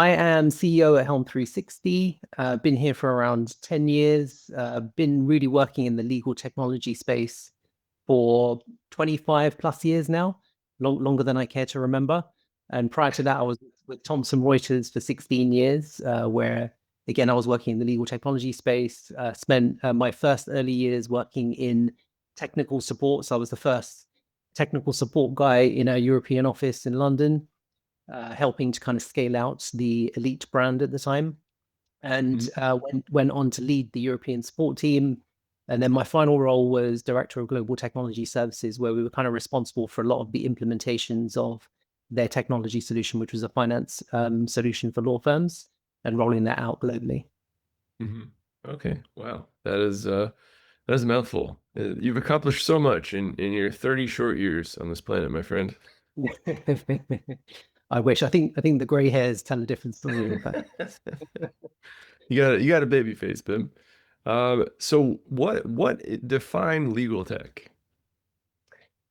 I am CEO at Helm 360. Been here for around 10 years. Been really working in the legal technology space for 25 plus years now, longer than I care to remember. And prior to that, I was with Thomson Reuters for 16 years, where again, I was working in the legal technology space. Spent my first early years working in technical support. So I was the first technical support guy in a European office in London, helping to kind of scale out the Elite brand at the time, and went on to lead the European support team. And then my final role was Director of Global Technology Services, where we were kind of responsible for a lot of the implementations of their technology solution, which was a finance solution for law firms, and rolling that out globally. Mm-hmm. Okay, wow, that is a mouthful. You've accomplished so much in your 30 short years on this planet, my friend. I wish. I think the gray hairs tell a different story. You got a baby face, Bim. So what define legal tech?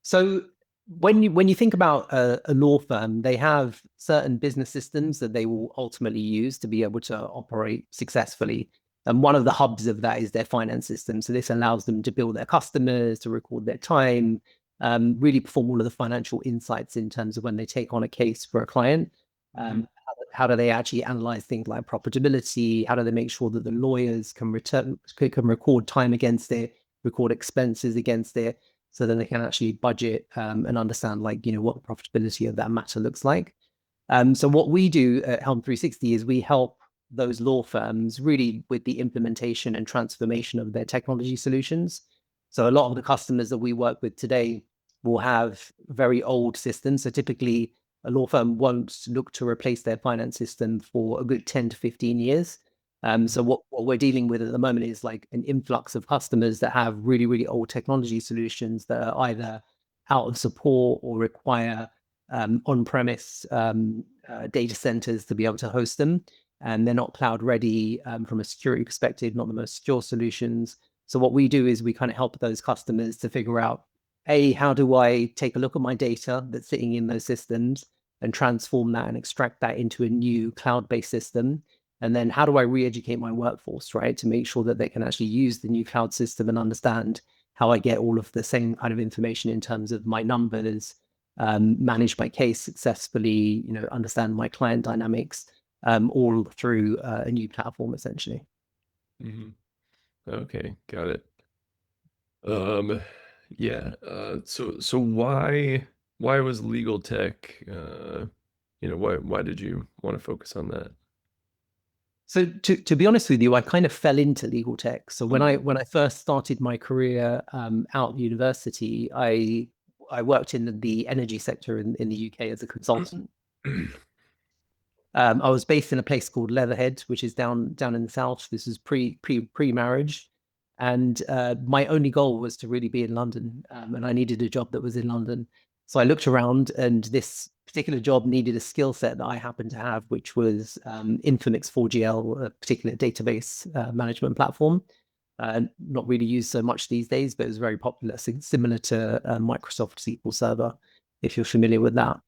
So when you think about a law firm, they have certain business systems that they will ultimately use to be able to operate successfully. And one of the hubs of that is their finance system. So this allows them to bill their customers, to record their time, really perform all of the financial insights in terms of when they take on a case for a client. How do they actually analyze things like profitability? How do they make sure that the lawyers can record time against it, record expenses against it, so then they can actually budget and understand, like, what the profitability of that matter looks like. So what we do at Helm 360 is we help those law firms really with the implementation and transformation of their technology solutions. So a lot of the customers that we work with today will have very old systems. So typically a law firm won't look to replace their finance system for a good 10 to 15 years. So what we're dealing with at the moment is like an influx of customers that have really, really old technology solutions that are either out of support or require on-premise data centers to be able to host them. And they're not cloud ready from a security perspective, not the most secure solutions. So what we do is we kind of help those customers to figure out, A, how do I take a look at my data that's sitting in those systems and transform that and extract that into a new cloud-based system? And then how do I re-educate my workforce, right, to make sure that they can actually use the new cloud system and understand how I get all of the same kind of information in terms of my numbers, manage my case successfully, understand my client dynamics, all through a new platform, essentially. Mm-hmm. Okay, got it. Um, yeah. So why was legal tech? Why did you want to focus on that? So to be honest with you, I kind of fell into legal tech. So when I first started my career out of university, I worked in the energy sector in the UK as a consultant. I was based in a place called Leatherhead, which is down in the south. This is pre-marriage, and my only goal was to really be in London, and I needed a job that was in London. So I looked around, and this particular job needed a skill set that I happened to have, which was Infinix 4GL, a particular database management platform. Not really used so much these days, but it was very popular, similar to Microsoft SQL Server, if you're familiar with that.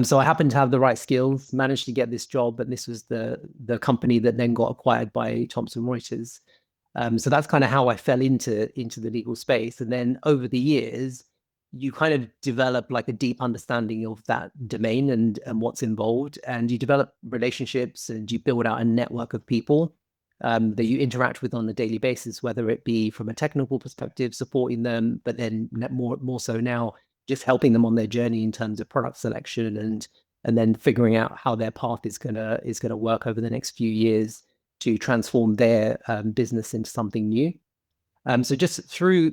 So I happened to have the right skills, managed to get this job, and this was the company that then got acquired by Thomson Reuters. So that's kind of how I fell into the legal space. And then over the years, you kind of develop like a deep understanding of that domain and what's involved, and you develop relationships and you build out a network of people that you interact with on a daily basis, whether it be from a technical perspective, supporting them, but then more so now just helping them on their journey in terms of product selection and then figuring out how their path is gonna work over the next few years to transform their business into something new. So just through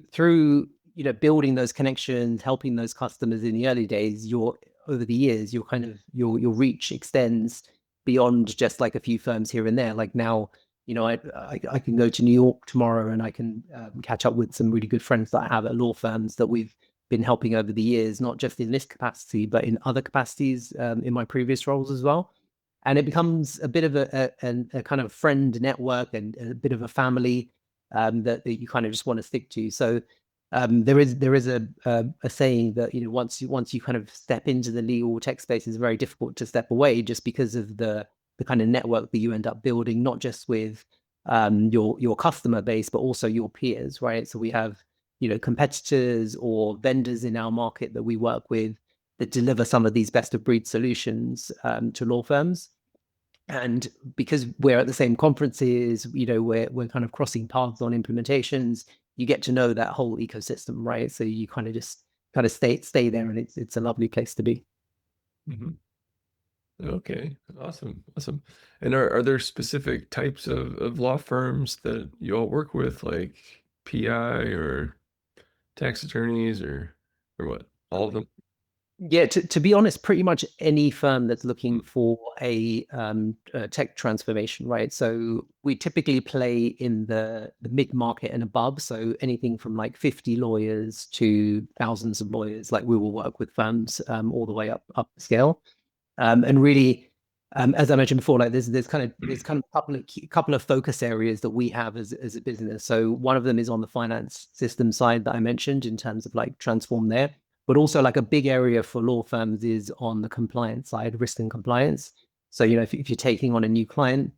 building those connections, helping those customers in the early days, over the years, your reach extends beyond just like a few firms here and there. Like now, I can go to New York tomorrow and I can catch up with some really good friends that I have at law firms that we've been helping over the years, not just in this capacity, but in other capacities in my previous roles as well. And it becomes a bit of a kind of friend network and a bit of a family that you kind of just want to stick to. So there is a saying that once you kind of step into the legal tech space, it's very difficult to step away just because of the the kind of network that you end up building, not just with your customer base, but also your peers, right? So we have, competitors or vendors in our market that we work with that deliver some of these best of breed solutions to law firms. And because we're at the same conferences, we're kind of crossing paths on implementations. You get to know that whole ecosystem, right? So you kind of just kind of stay there, and it's a lovely place to be. Mhm. Okay, awesome. And are there specific types of law firms that you all work with, like PI or tax attorneys or what? All of them? Yeah, to be honest, pretty much any firm that's looking for a tech transformation, right? So we typically play in the mid-market and above. So anything from like 50 lawyers to thousands of lawyers, like we will work with firms all the way up scale. And really, as I mentioned before, like there's kind of a couple of focus areas that we have as a business. So one of them is on the finance system side that I mentioned in terms of like transform there, but also like a big area for law firms is on the compliance side, risk and compliance. So if you're taking on a new client,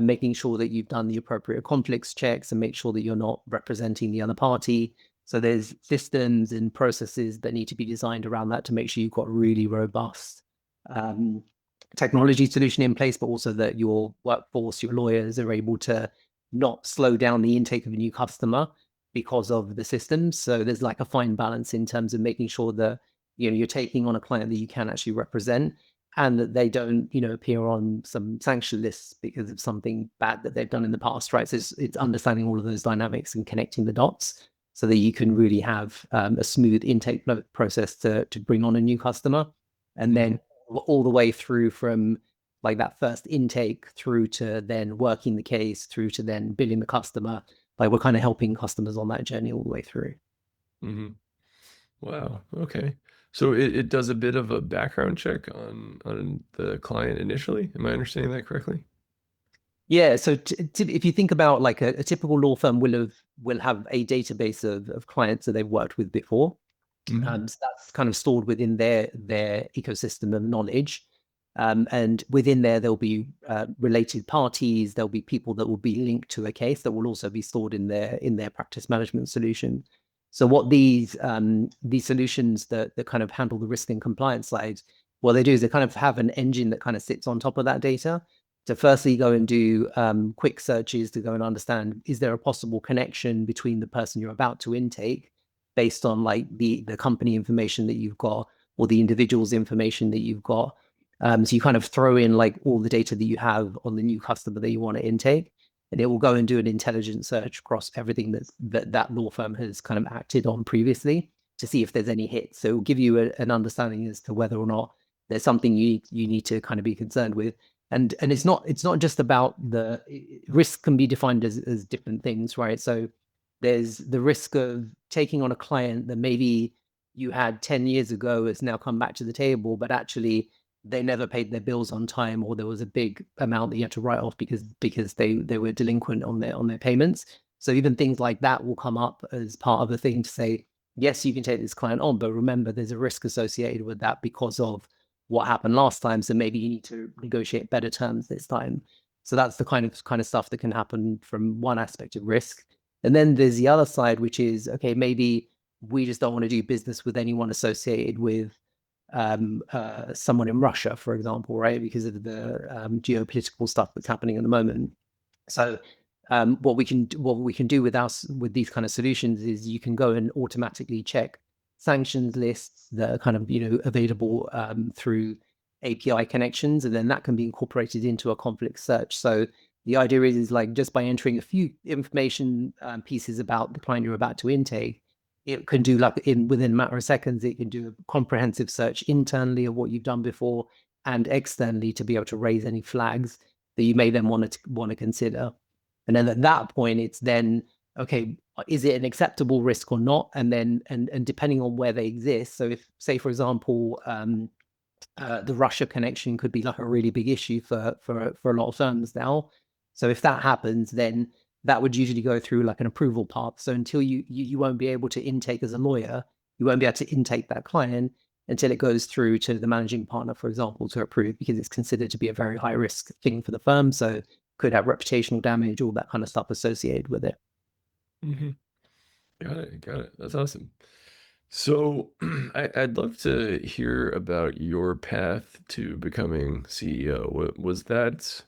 making sure that you've done the appropriate conflicts checks and make sure that you're not representing the other party. So there's systems and processes that need to be designed around that to make sure you've got really robust um, technology solution in place, but also that your workforce, your lawyers are able to not slow down the intake of a new customer because of the systems. So there's like a fine balance in terms of making sure that you're taking on a client that you can actually represent, and that they don't appear on some sanction lists because of something bad that they've done in the past, right? So it's understanding all of those dynamics and connecting the dots so that you can really have a smooth intake process to bring on a new customer, and then all the way through from like that first intake through to then working the case through to then billing the customer. Like we're kind of helping customers on that journey all the way through. Mm-hmm. Wow. Okay. So it does a bit of a background check on the client initially. Am I understanding that correctly? Yeah, so if you think about like a typical law firm will have a database of clients that they've worked with before. Mm-hmm. So that's kind of stored within their ecosystem of knowledge. And within there, there'll be related parties. There'll be people that will be linked to a case that will also be stored in their practice management solution. So what these solutions that kind of handle the risk and compliance side, what they do is they kind of have an engine that kind of sits on top of that data to firstly go and do quick searches to go and understand, is there a possible connection between the person you're about to intake based on like the company information that you've got or the individual's information that you've got. So you kind of throw in like all the data that you have on the new customer that you want to intake, and it will go and do an intelligent search across everything that law firm has kind of acted on previously to see if there's any hits. So it will give you an understanding as to whether or not there's something you need to kind of be concerned with. And it's not just about the risk can be defined as different things, right? So there's the risk of taking on a client that maybe you had 10 years ago has now come back to the table, but actually they never paid their bills on time, or there was a big amount that you had to write off because they were delinquent on their payments. So even things like that will come up as part of the thing to say, yes, you can take this client on, but remember there's a risk associated with that because of what happened last time. So maybe you need to negotiate better terms this time. So that's the kind of stuff that can happen from one aspect of risk. And then there's the other side, which is, okay, maybe we just don't want to do business with anyone associated with someone in Russia, for example, right? Because of the geopolitical stuff that's happening at the moment. So what we can do with these kind of solutions is you can go and automatically check sanctions lists that are kind of available through API connections, and then that can be incorporated into a conflict search. So the idea is like just by entering a few information pieces about the client you're about to intake, it can do like within a matter of seconds, it can do a comprehensive search internally of what you've done before and externally to be able to raise any flags that you may then want to consider. And then at that point, it's then, okay, is it an acceptable risk or not? And then, and depending on where they exist. So if, say, for example, the Russia connection could be like a really big issue for a lot of firms now. So if that happens, then that would usually go through like an approval path. So until you won't be able to intake as a lawyer, you won't be able to intake that client. until it goes through to the managing partner, for example, to approve, because it's considered to be a very high risk thing for the firm. So could have reputational damage, all that kind of stuff associated with it. Hmm. Got it. Got it. That's awesome. So I'd love to hear about your path to becoming CEO. Was that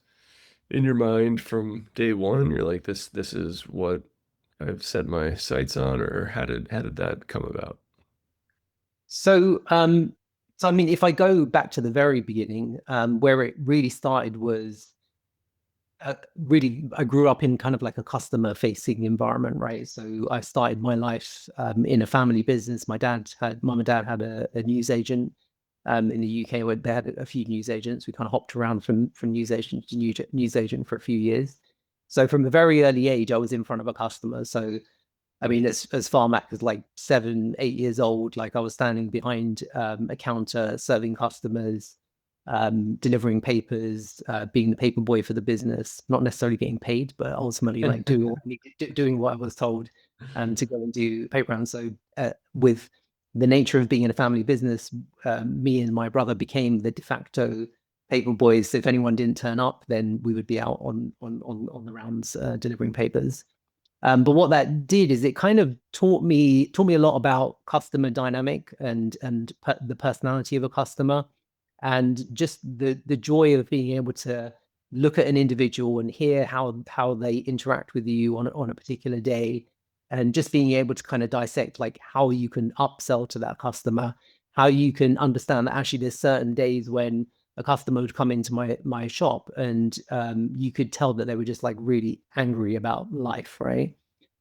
in your mind from day one? You're like, this is what I've set my sights on, or how did that come about? So, so I mean, if I go back to the very beginning, where it really started was really, I grew up in kind of like a customer facing environment, right? So I started my life in a family business. Mum and dad had a newsagent in the UK, where they had a few newsagents. We kind of hopped around from newsagent to newsagent for a few years. So from a very early age, I was in front of a customer. So I mean, as far back as like 7, 8 years old, like I was standing behind a counter, serving customers, delivering papers, being the paper boy for the business, not necessarily getting paid, but ultimately like doing what I was told to go and do paper rounds. So with the nature of being in a family business, me and my brother became the de facto paper boys. So if anyone didn't turn up, then we would be out on the rounds delivering papers. But what that did is it kind of taught me a lot about customer dynamic and the personality of a customer, and just the joy of being able to look at an individual and hear how they interact with you on a particular day, and just being able to kind of dissect like how you can upsell to that customer, how you can understand that actually there's certain days when a customer would come into my shop and you could tell that they were just like really angry about life, right?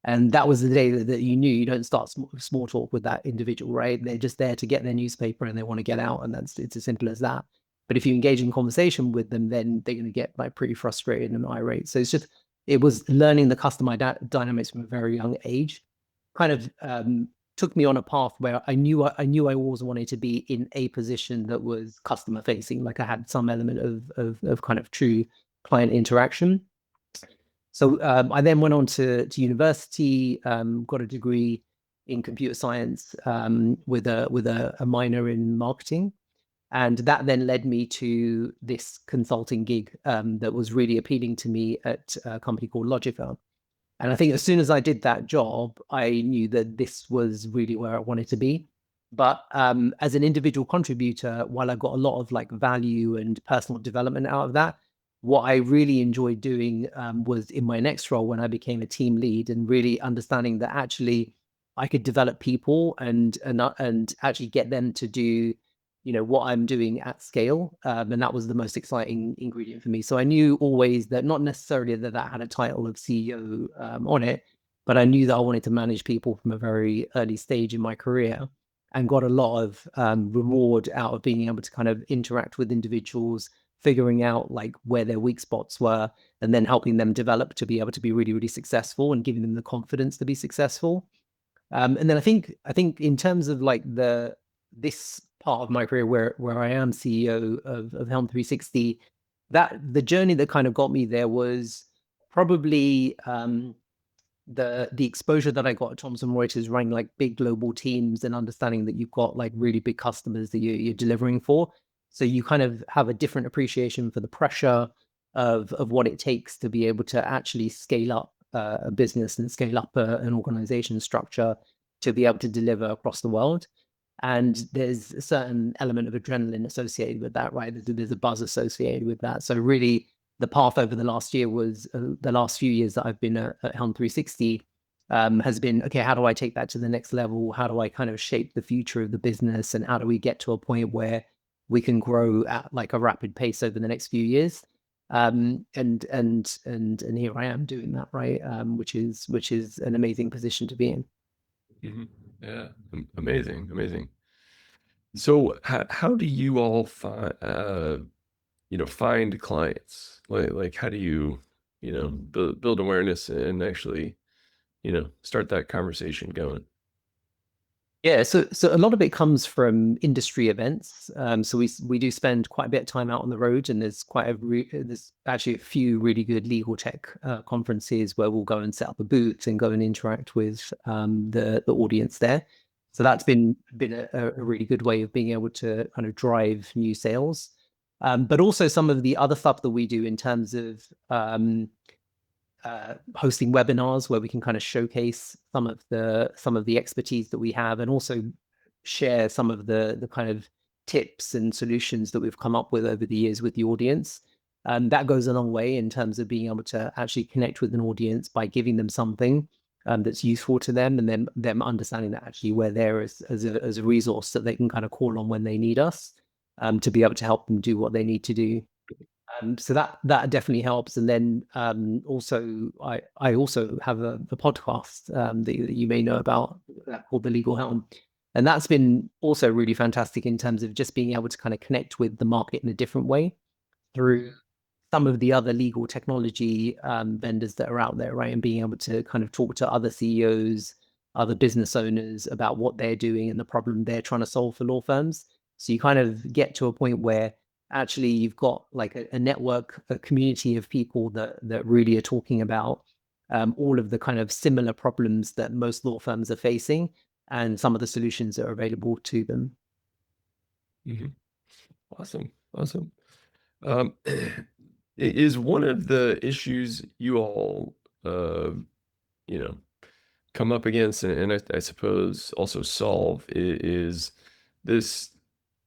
And that was the day that you knew you don't start small talk with that individual, right? They're just there to get their newspaper and they want to get out, and it's as simple as that. But if you engage in conversation with them, then they're going to get like pretty frustrated and irate. So it was learning the customer dynamics from a very young age. Kind of took me on a path where I always wanted to be in a position that was customer facing, like I had some element of kind of true client interaction. So I then went on to university, got a degree in computer science with a minor in marketing, and that then led me to this consulting gig that was really appealing to me at a company called Logica. And I think as soon as I did that job, I knew that this was really where I wanted to be. But as an individual contributor, while I got a lot of like value and personal development out of that, what I really enjoyed doing was in my next role when I became a team lead, and really understanding that actually I could develop people and actually get them to do what I'm doing at scale, and that was the most exciting ingredient for me. So I knew always that not necessarily that had a title of CEO on it, but I knew that I wanted to manage people from a very early stage in my career, and got a lot of reward out of being able to kind of interact with individuals, figuring out like where their weak spots were, and then helping them develop to be able to be really, really successful, and giving them the confidence to be successful. And then I think in terms of like this part of my career where I am CEO of Helm 360, that the journey that kind of got me there was probably the exposure that I got at Thomson Reuters, running like big global teams and understanding that you've got like really big customers that you're delivering for. So you kind of have a different appreciation for the pressure of what it takes to be able to actually scale up a business and scale up an organization structure to be able to deliver across the world. And there's a certain element of adrenaline associated with that, right? There's a buzz associated with that. So really, the path over the last year was the last few years that I've been at Helm 360 has been, okay, how do I take that to the next level? How do I kind of shape the future of the business? And how do we get to a point where we can grow at like a rapid pace over the next few years? And here I am doing that, right? Which is an amazing position to be in. Hmm. Yeah, amazing, amazing. So how do you all find clients? Like how do you, build awareness and actually, start that conversation going? Yeah, so a lot of it comes from industry events. So we do spend quite a bit of time out on the road, and there's actually a few really good legal tech conferences where we'll go and set up a booth and go and interact with the audience there. So that's been a really good way of being able to kind of drive new sales. But also some of the other stuff that we do in terms of hosting webinars where we can kind of showcase some of the expertise that we have, and also share some of the kind of tips and solutions that we've come up with over the years with the audience. That goes a long way in terms of being able to actually connect with an audience by giving them something that's useful to them, and then them understanding that actually we're there as a resource that they can kind of call on when they need us, to be able to help them do what they need to do. So that definitely helps. And then also I also have a podcast that you may know about, called The Legal Helm. And that's been also really fantastic in terms of just being able to kind of connect with the market in a different way through some of the other legal technology vendors that are out there, right? And being able to kind of talk to other CEOs, other business owners about what they're doing and the problem they're trying to solve for law firms. So you kind of get to a point where actually you've got like a network, a community of people that really are talking about all of the kind of similar problems that most law firms are facing, and some of the solutions that are available to them. Mhm. Awesome. Awesome. Um, is one of the issues you all, uh, you know, come up against, and I suppose also solve, is this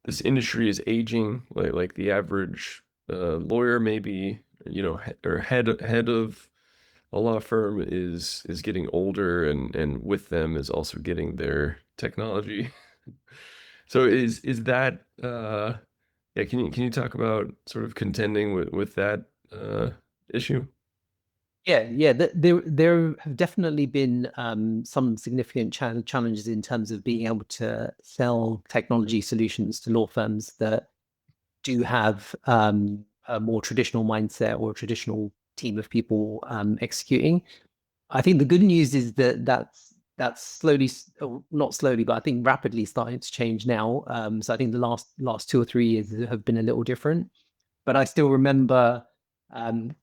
this industry is aging. Like the average lawyer, maybe, or head of a law firm is getting older, and with them is also getting their technology. So is that yeah, can you talk about sort of contending with that issue? Yeah. There have definitely been some significant challenges in terms of being able to sell technology solutions to law firms that do have a more traditional mindset or a traditional team of people executing. I think the good news is that that's slowly, not slowly, but I think rapidly starting to change now. So I think the last 2 or 3 years have been a little different. But I still remember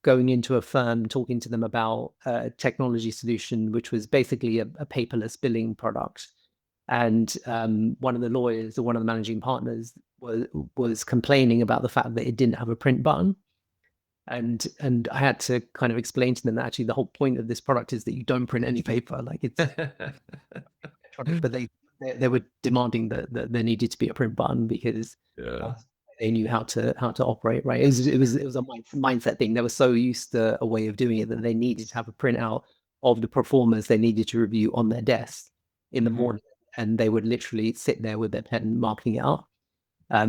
going into a firm, talking to them about a technology solution, which was basically a paperless billing product. And one of the lawyers, or one of the managing partners, was complaining about the fact that it didn't have a print button. And I had to kind of explain to them that actually the whole point of this product is that you don't print any paper, like it's electronic. But they were demanding that there needed to be a print button because Yeah. that's they knew how to operate, right? It was a mindset thing. They were so used to a way of doing it that they needed to have a printout of the performers they needed to review on their desk in the Mhm. morning, and they would literally sit there with their pen marking it up.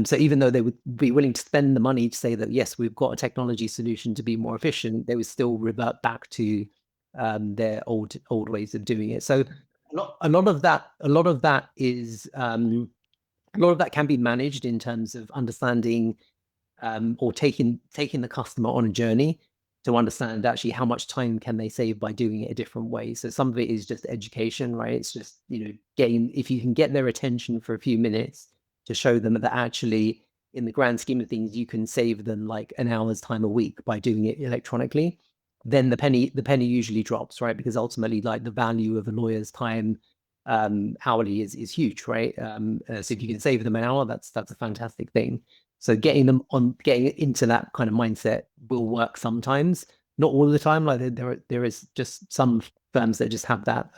So even though they would be willing to spend the money to say that yes, we've got a technology solution to be more efficient, they would still revert back to their old ways of doing it. So a lot of that is a lot of that can be managed in terms of understanding or taking the customer on a journey to understand actually how much time can they save by doing it a different way. So some of it is just education, right? It's just, getting, if you can get their attention for a few minutes to show them that actually in the grand scheme of things you can save them like an hour's time a week by doing it electronically, then the penny usually drops, right? Because ultimately, like, the value of a lawyer's time hourly is huge, right? So if you can save them an hour, that's a fantastic thing. So getting into that kind of mindset will work sometimes, not all the time. Like there is just some firms that just have that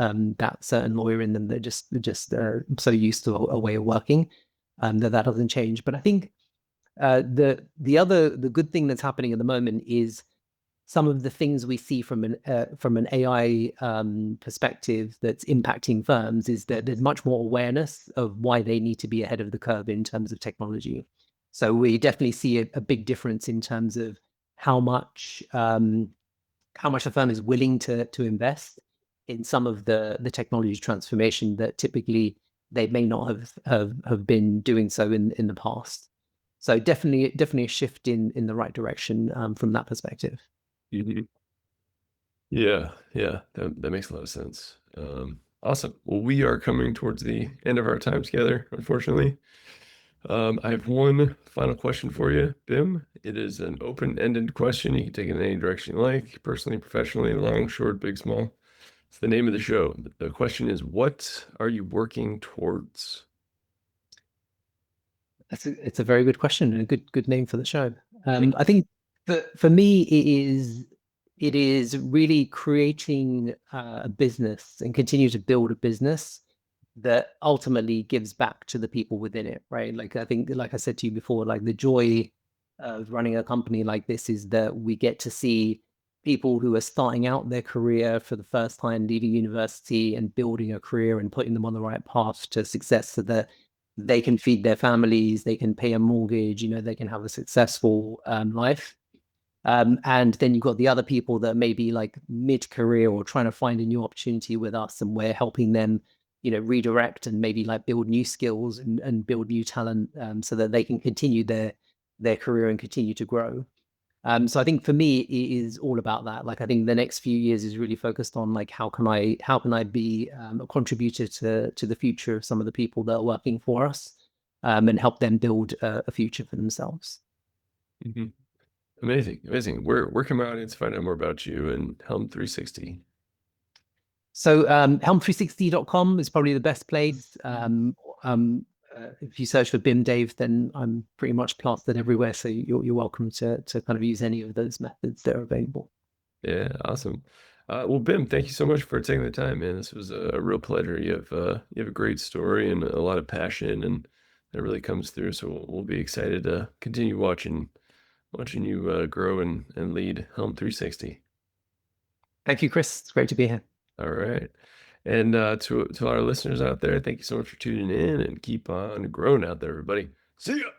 certain lawyer in them that just so used to a way of working, that doesn't change. But I think the good thing that's happening at the moment is some of the things we see from an AI perspective that's impacting firms is that there's much more awareness of why they need to be ahead of the curve in terms of technology. So we definitely see a big difference in terms of how much a firm is willing to invest in some of the technology transformation that typically they may not have been doing so in the past. So definitely a shift in the right direction from that perspective. Mhm. Yeah, yeah, that makes a lot of sense. Awesome. Well, we are coming towards the end of our time together, unfortunately. I have one final question for you, Bim. It is an open-ended question. You can take it in any direction you like, personally, professionally, long, short, big, small. It's the name of the show. The question is, what are you working towards? It's a very good question and a good name for the show. Thank I think for me it is really creating a business and continue to build a business that ultimately gives back to the people within it, right? Like I think, like I said to you before, like the joy of running a company like this is that we get to see people who are starting out their career for the first time, leaving university and building a career and putting them on the right path to success so that they can feed their families, they can pay a mortgage, they can have a successful life. And then you've got the other people that may be like mid-career or trying to find a new opportunity with us, and we're helping them, redirect and maybe like build new skills and build new talent, so that they can continue their career and continue to grow. So I think for me, it is all about that. Like I think the next few years is really focused on like how can I be a contributor to the future of some of the people that are working for us, and help them build a future for themselves. you. Amazing, amazing. Where can my audience find out more about you and Helm 360? So helm360.com is probably the best place. If you search for Bim Dave, then I'm pretty much plastered everywhere. So you're welcome to kind of use any of those methods that are available. Yeah, awesome. Well, Bim, thank you so much for taking the time, man. This was a real pleasure. You have a great story and a lot of passion, and that really comes through. So we'll be excited to continue watching you grow and lead Helm 360. Thank you, Chris. It's great to be here. All right. And to our listeners out there, thank you so much for tuning in and keep on growing out there, everybody. See ya.